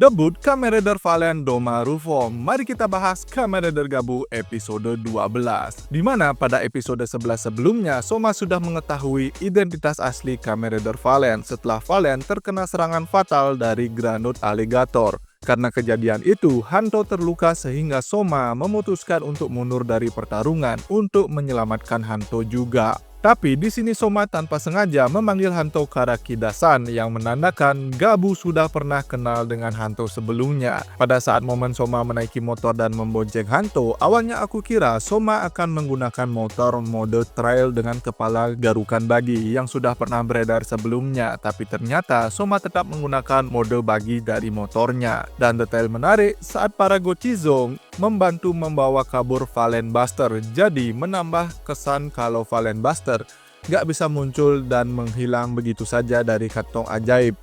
Debut Kamen Rider Valiant Doma Reform. Mari kita bahas Kamen Rider Gabu episode 12. Di mana pada episode 11 sebelumnya, Soma sudah mengetahui identitas asli Kamen Rider Valiant setelah Valiant terkena serangan fatal dari Granut Alligator. Karena kejadian itu, Hanto terluka sehingga Soma memutuskan untuk mundur dari pertarungan untuk menyelamatkan Hanto juga. Tapi di sini Soma tanpa sengaja memanggil Hanto Karakidasan yang menandakan Gabu sudah pernah kenal dengan Hanto sebelumnya. Pada saat momen Soma menaiki motor dan membonceng Hanto, awalnya aku kira Soma akan menggunakan motor mode trail dengan kepala garukan bagi yang sudah pernah beredar sebelumnya. Tapi ternyata Soma tetap menggunakan mode bagi dari motornya. Dan detail menarik, saat para Gochizong membantu membawa kabur Valiant Buster, jadi menambah kesan kalau Valiant Buster gak bisa muncul dan menghilang begitu saja dari kantong ajaib.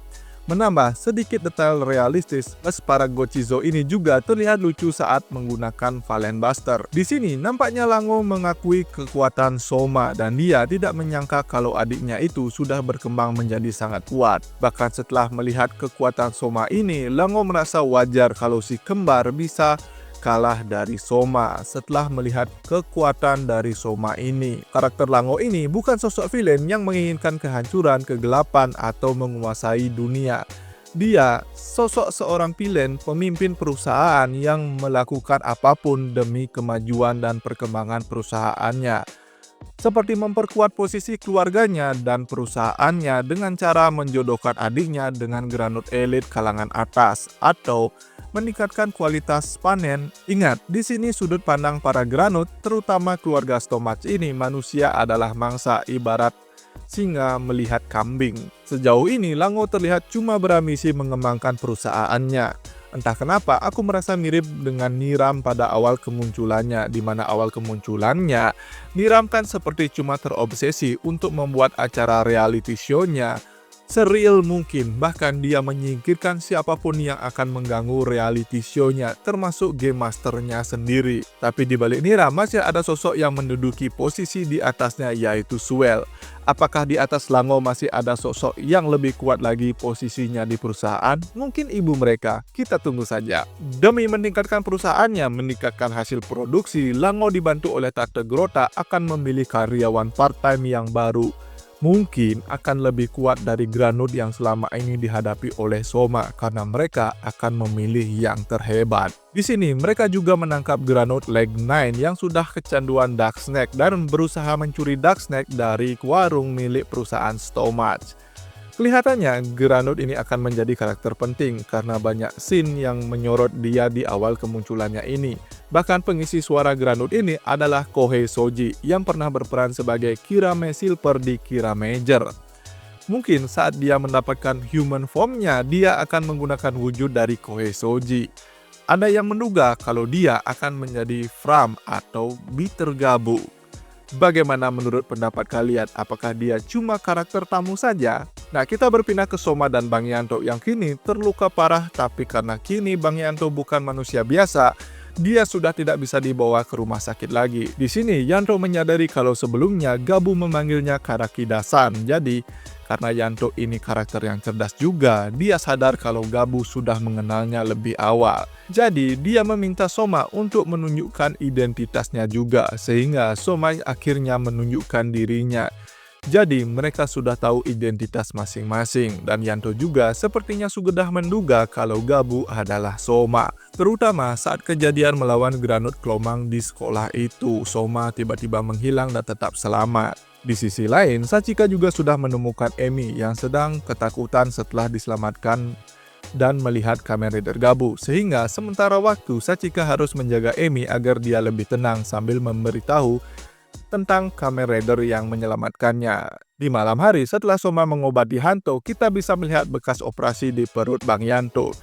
Menambah sedikit detail realistis, para Gochizo ini juga terlihat lucu saat menggunakan Valiant Buster. Di sini nampaknya Lango mengakui kekuatan Soma dan dia tidak menyangka kalau adiknya itu sudah berkembang menjadi sangat kuat. Bahkan setelah melihat kekuatan Soma ini, Lango merasa wajar kalau si kembar bisa kalah dari Soma setelah melihat kekuatan dari Soma ini. Karakter Lango ini bukan sosok villain yang menginginkan kehancuran, kegelapan, atau menguasai dunia. Dia sosok seorang villain, pemimpin perusahaan yang melakukan apapun demi kemajuan dan perkembangan perusahaannya. Seperti memperkuat posisi keluarganya dan perusahaannya dengan cara menjodohkan adiknya dengan Granut elit kalangan atas atau meningkatkan kualitas panen. Ingat, di sini sudut pandang para Granut, terutama keluarga Stomach ini, manusia adalah mangsa ibarat singa melihat kambing. Sejauh ini Lango terlihat cuma berambisi mengembangkan perusahaannya. Entah kenapa aku merasa mirip dengan Niram pada awal kemunculannya, di mana awal kemunculannya Niram kan seperti cuma terobsesi untuk membuat acara reality show-nya sereal mungkin, bahkan dia menyingkirkan siapapun yang akan mengganggu reality show-nya, termasuk game masternya sendiri. Tapi di balik Niram masih ada sosok yang menduduki posisi di atasnya, yaitu Suel. Apakah di atas Lango masih ada sosok yang lebih kuat lagi posisinya di perusahaan? Mungkin ibu mereka, kita tunggu saja. Demi meningkatkan perusahaannya, meningkatkan hasil produksi, Lango dibantu oleh Tante Grota akan memilih karyawan part-time yang baru. Mungkin akan lebih kuat dari Granut yang selama ini dihadapi oleh Soma karena mereka akan memilih yang terhebat. Di sini mereka juga menangkap Granut Leg 9 yang sudah kecanduan Dark Snack dan berusaha mencuri Dark Snack dari warung milik perusahaan Stomach. Kelihatannya Granut ini akan menjadi karakter penting karena banyak scene yang menyorot dia di awal kemunculannya ini. Bahkan pengisi suara Granut ini adalah Kohei Soji yang pernah berperan sebagai Kirame Silver di Kiramager. Mungkin saat dia mendapatkan human formnya, dia akan menggunakan wujud dari Kohei Soji. Ada yang menduga kalau dia akan menjadi Fram atau Bitter Gabu. Bagaimana menurut pendapat kalian? Apakah dia cuma karakter tamu saja? Nah, kita berpindah ke Soma dan Bang Yanto yang kini terluka parah, tapi karena kini Bang Yanto bukan manusia biasa, dia sudah tidak bisa dibawa ke rumah sakit lagi. Di sini Yanto menyadari kalau sebelumnya Gabu memanggilnya Karakidasan. Jadi, karena Yanto ini karakter yang cerdas juga, dia sadar kalau Gabu sudah mengenalnya lebih awal. Jadi, dia meminta Soma untuk menunjukkan identitasnya juga, sehingga Soma akhirnya menunjukkan dirinya. Jadi, mereka sudah tahu identitas masing-masing, dan Yanto juga sepertinya sudah menduga kalau Gabu adalah Soma. Terutama saat kejadian melawan Granut Klomang di sekolah itu, Soma tiba-tiba menghilang dan tetap selamat. Di sisi lain, Sachika juga sudah menemukan Emi yang sedang ketakutan setelah diselamatkan dan melihat Kamen Rider Gabu, sehingga sementara waktu Sachika harus menjaga Emi agar dia lebih tenang sambil memberitahu tentang Kamen Rider yang menyelamatkannya. Di malam hari setelah Soma mengobati Hanto, kita bisa melihat bekas operasi di perut Bang Yanto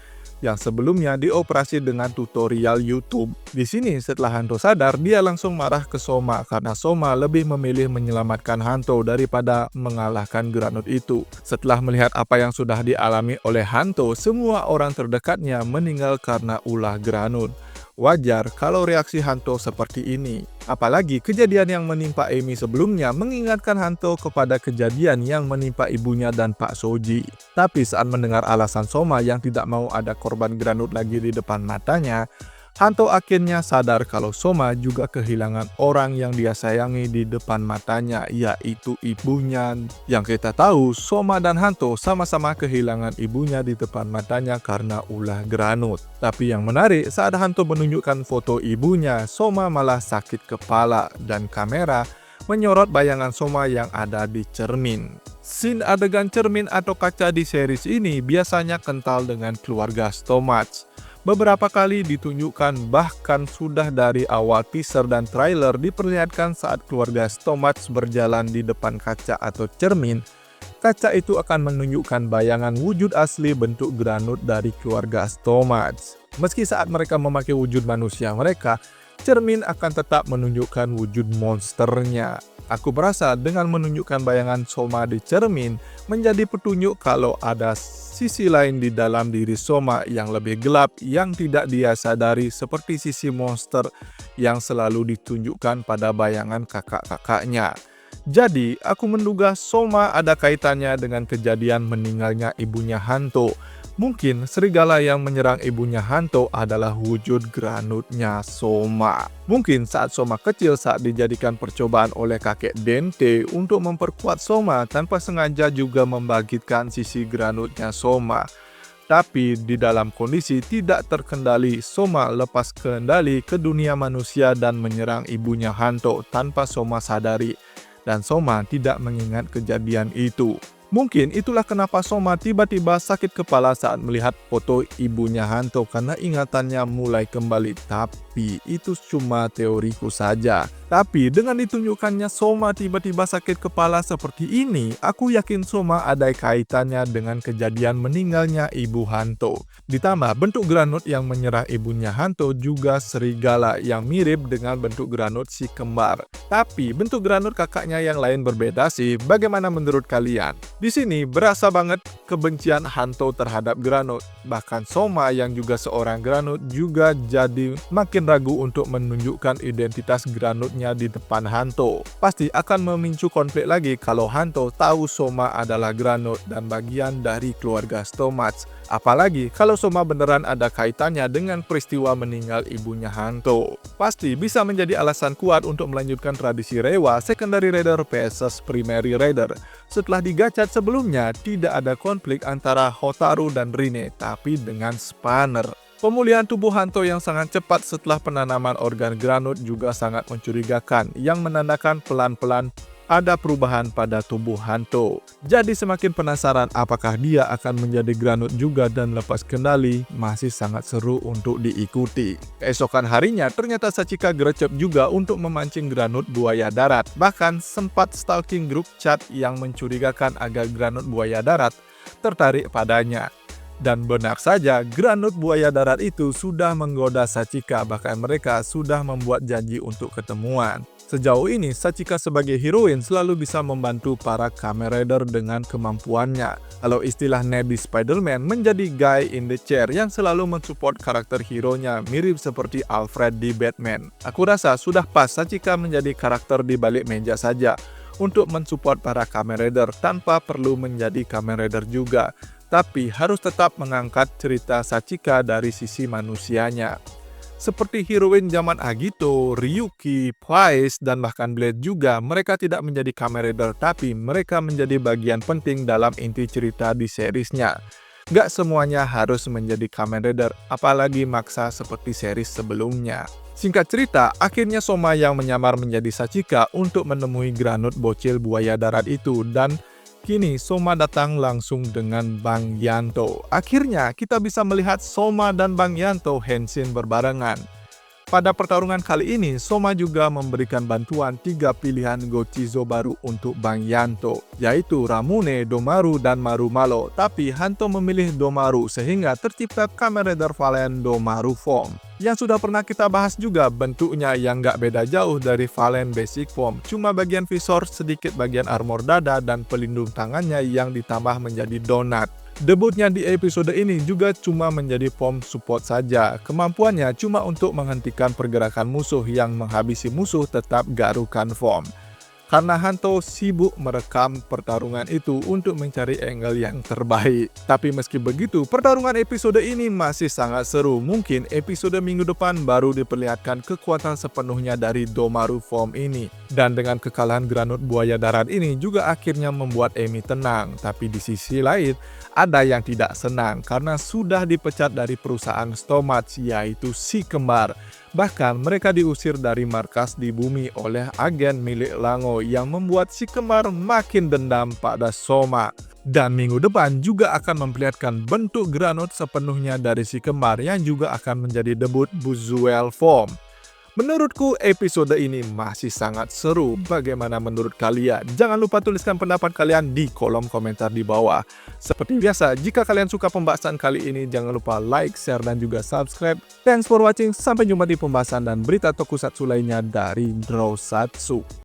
yang sebelumnya dioperasi dengan tutorial YouTube. Di sini setelah Hanto sadar, dia langsung marah ke Soma karena Soma lebih memilih menyelamatkan Hanto daripada mengalahkan Granut itu. Setelah melihat apa yang sudah dialami oleh Hanto, semua orang terdekatnya meninggal karena ulah Granut. Wajar kalau reaksi Hanto seperti ini. Apalagi kejadian yang menimpa Amy sebelumnya mengingatkan Hanto kepada kejadian yang menimpa ibunya dan Pak Soji. Tapi saat mendengar alasan Soma yang tidak mau ada korban granut lagi di depan matanya, Hanto akhirnya sadar kalau Soma juga kehilangan orang yang dia sayangi di depan matanya, yaitu ibunya. Yang kita tahu, Soma dan Hanto sama-sama kehilangan ibunya di depan matanya karena ulah granut. Tapi yang menarik, saat Hanto menunjukkan foto ibunya, Soma malah sakit kepala dan kamera menyorot bayangan Soma yang ada di cermin. Scene adegan cermin atau kaca di series ini biasanya kental dengan keluarga Stomach. Beberapa kali ditunjukkan, bahkan sudah dari awal teaser dan trailer diperlihatkan saat keluarga Stomach berjalan di depan kaca atau cermin. Kaca itu akan menunjukkan bayangan wujud asli bentuk granut dari keluarga Stomach. Meski saat mereka memakai wujud manusia mereka, cermin akan tetap menunjukkan wujud monsternya. Aku berasa dengan menunjukkan bayangan Soma di cermin menjadi petunjuk kalau ada sisi lain di dalam diri Soma yang lebih gelap yang tidak dia sadari, seperti sisi monster yang selalu ditunjukkan pada bayangan kakak-kakaknya. Jadi, aku menduga Soma ada kaitannya dengan kejadian meninggalnya ibunya Hanto. Mungkin serigala yang menyerang ibunya Hanto adalah wujud granutnya Soma. Mungkin saat Soma kecil saat dijadikan percobaan oleh kakek Dente untuk memperkuat Soma, tanpa sengaja juga membangkitkan sisi granutnya Soma. Tapi di dalam kondisi tidak terkendali, Soma lepas kendali ke dunia manusia dan menyerang ibunya Hanto tanpa Soma sadari. Dan Soma tidak mengingat kejadian itu. Mungkin itulah kenapa Soma tiba-tiba sakit kepala saat melihat foto ibunya Hanto karena ingatannya mulai kembali. Tapi itu cuma teoriku saja. Tapi dengan ditunjukkannya Soma tiba-tiba sakit kepala seperti ini, aku yakin Soma ada kaitannya dengan kejadian meninggalnya ibu Hanto. Ditambah bentuk granut yang menyerang ibunya Hanto juga serigala yang mirip dengan bentuk granut si kembar. Tapi bentuk granut kakaknya yang lain berbeda sih. Bagaimana menurut kalian? Di sini berasa banget kebencian Hanto terhadap granut. Bahkan Soma yang juga seorang granut juga jadi makin ragu untuk menunjukkan identitas granutnya di depan Hanto. Pasti akan memicu konflik lagi kalau Hanto tahu Soma adalah granut dan bagian dari keluarga Stomach. Apalagi kalau Soma beneran ada kaitannya dengan peristiwa meninggal ibunya Hanto. Pasti bisa menjadi alasan kuat untuk melanjutkan tradisi Reiwa Secondary Raider vs Primary Raider. Setelah digacat sebelumnya, tidak ada konflik antara Hotaru dan Rine, tapi dengan Spanner. Pemulihan tubuh Hanto yang sangat cepat setelah penanaman organ granut juga sangat mencurigakan, yang menandakan pelan-pelan ada perubahan pada tubuh Hanto. Jadi semakin penasaran apakah dia akan menjadi granut juga dan lepas kendali, masih sangat seru untuk diikuti. Keesokan harinya ternyata Sachika gercep juga untuk memancing granut buaya darat. Bahkan sempat stalking grup chat yang mencurigakan agar granut buaya darat tertarik padanya. Dan benar saja, granut buaya darat itu sudah menggoda Sachika, bahkan mereka sudah membuat janji untuk ketemuan. Sejauh ini, Sachika sebagai heroin selalu bisa membantu para Kamen Rider dengan kemampuannya. Kalau istilah Ned di Spider-Man menjadi guy in the chair yang selalu mensupport karakter hero-nya, mirip seperti Alfred di Batman. Aku rasa sudah pas Sachika menjadi karakter di balik meja saja untuk mensupport para Kamen Rider tanpa perlu menjadi Kamen Rider juga. Tapi harus tetap mengangkat cerita Sachika dari sisi manusianya. Seperti heroin zaman Agito, Ryuki, Twice, dan bahkan Blade juga, mereka tidak menjadi Kamen Rider, tapi mereka menjadi bagian penting dalam inti cerita di seriesnya. Gak semuanya harus menjadi Kamen Rider, apalagi maksa seperti series sebelumnya. Singkat cerita, akhirnya Soma yang menyamar menjadi Sachika untuk menemui granut bocil buaya darat itu, dan kini Soma datang langsung dengan Bang Yanto. Akhirnya kita bisa melihat Soma dan Bang Yanto henshin berbarengan. Pada pertarungan kali ini, Soma juga memberikan bantuan 3 pilihan Gochizo baru untuk Bang Yanto, yaitu Ramune, Domaru, dan Marumalo. Tapi Hanto memilih Domaru sehingga tercipta Kamen Rider Valen Domaru Form. Yang sudah pernah kita bahas juga, bentuknya yang gak beda jauh dari Valen Basic Form. Cuma bagian visor, sedikit bagian armor dada, dan pelindung tangannya yang ditambah menjadi donat. Debutnya di episode ini juga cuma menjadi form support saja. Kemampuannya cuma untuk menghentikan pergerakan musuh yang menghabisi musuh tetap garukan form. Karena Hanto sibuk merekam pertarungan itu untuk mencari angle yang terbaik. Tapi meski begitu, pertarungan episode ini masih sangat seru. Mungkin episode minggu depan baru diperlihatkan kekuatan sepenuhnya dari Domaru form ini. Dan dengan kekalahan Granut Buaya Darat ini juga akhirnya membuat Emi tenang. Tapi di sisi lain, ada yang tidak senang karena sudah dipecat dari perusahaan Stomach, yaitu si kembar. Bahkan mereka diusir dari markas di bumi oleh agen milik Lango yang membuat si kembar makin dendam pada Soma. Dan minggu depan juga akan memperlihatkan bentuk Granut sepenuhnya dari si kembar yang juga akan menjadi debut Buzuel form. Menurutku episode ini masih sangat seru. Bagaimana menurut kalian? Jangan lupa tuliskan pendapat kalian di kolom komentar di bawah. Seperti biasa, jika kalian suka pembahasan kali ini, jangan lupa like, share, dan juga subscribe. Thanks for watching. Sampai jumpa di pembahasan dan berita tokusatsu lainnya dari Drosatsu.